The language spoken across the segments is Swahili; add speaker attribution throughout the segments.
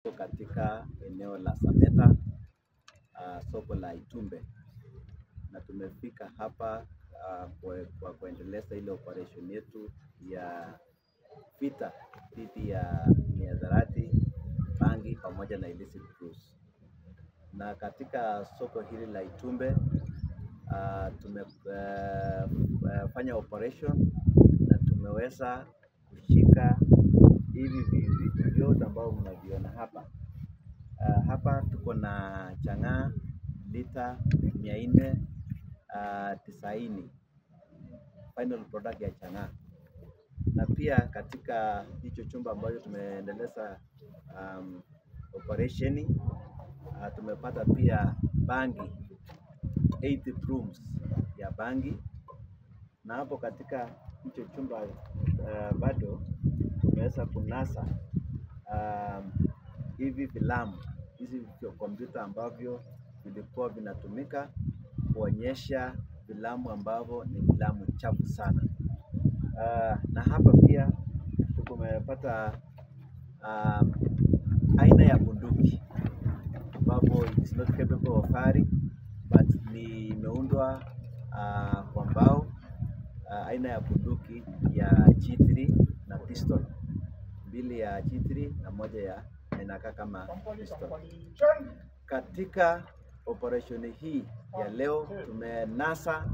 Speaker 1: Katika eneo la Sameta, soko la Itumbe, na tumefika hapa kwa kuendeleza ile operation yetu ya vita dhidi ya mihadarati, bangi pamoja na illicit drugs. Na katika soko hili la Itumbe tumefanya operation na tumeweza kushika hivi vitu vyote ambavyo mnaviona hapa. Hapa tuko na chang'aa lita 490 final product ya chang'aa, na pia katika hicho chumba ambacho tumeendeleza operation tumepata pia bangi 80 brooms ya bangi, na hapo katika hicho chumba bado tumeweza kunasa hivi filamu hizi vya kompyuta ambavyo vilikuwa vinatumika kuonyesha filamu ambavyo ni filamu chafu sana. Na hapa pia tumepata aina ya bunduki ambavyo is not capable of firing but ni imeundwa kwa mbao, aina ya bunduki ya G3 na pistol, mbili ya G3 na moja ya inakaa kama pistol. Katika operation hii ya leo tumenasa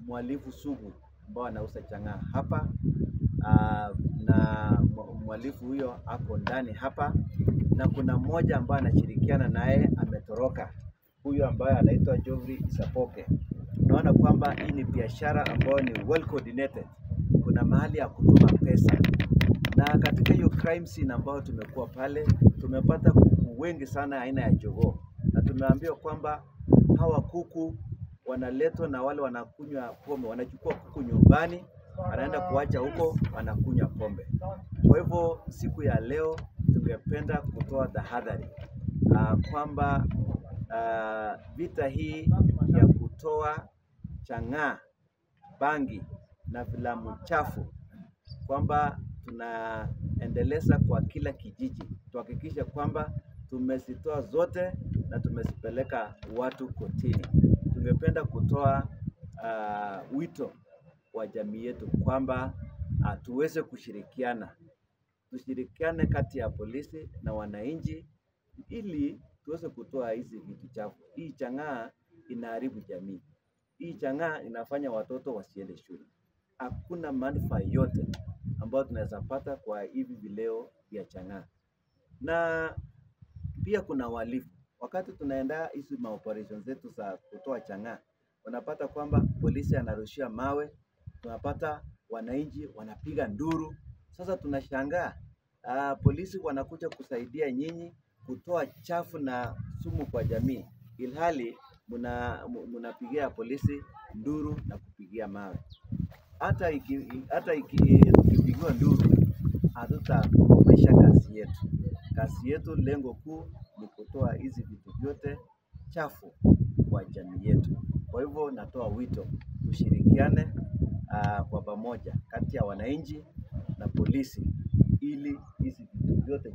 Speaker 1: mhalifu sugu ambao anauza chang'aa hapa, na mhalifu huyo ako ndani hapa, na kuna mmoja ambaye anashirikiana naye ametoroka, huyo ambaye anaitwa Geoffrey Isapoke. Unaona kwamba hii ni biashara ambayo ni well coordinated, kuna mahali ya kutuma pesa. Na katika hiyo crime scene ambayo tumekuwa pale, tumepata kuku wengi sana aina ya jogoo, na tumeambiwa kwamba hawa kuku wanaletwa na wale wanakunywa pombe, wanachukua kuku nyumbani, wanaenda kuacha huko, wanakunywa pombe. Kwa hivyo siku ya leo tungependa kutoa tahadhari kwamba vita hii ya kutoa chang'aa, bangi na filamu chafu kwamba tunaendeleza kwa kila kijiji, tuhakikishe kwamba tumezitoa zote na tumezipeleka watu kotini. Tungependa kutoa wito wa jamii yetu kwamba tuweze tushirikiane kati ya polisi na wananchi ili tuweze kutoa hizi vitu chafu. Hii chang'aa inaharibu jamii, hii chang'aa inafanya watoto wasiende shule. Hakuna manufaa yote ambayo tunaweza pata kwa hivi vileo vya chang'aa. Na pia kuna wahalifu, wakati tunaenda hizi maoperation zetu za kutoa chang'aa, unapata kwamba polisi anarushia mawe, tunapata wananchi wanapiga nduru. Sasa tunashangaa polisi wanakuja kusaidia nyinyi kutoa chafu na sumu kwa jamii, ilhali mnapigia polisi nduru na kupigia mawe. Hata ikipigiwa nduru hatutakomesha kazi yetu. Kazi yetu lengo kuu ni kutoa hizi vitu vyote chafu kwa jamii yetu. Kwa hivyo natoa wito tushirikiane kwa pamoja kati ya wananchi na polisi ili hizi vitu vyote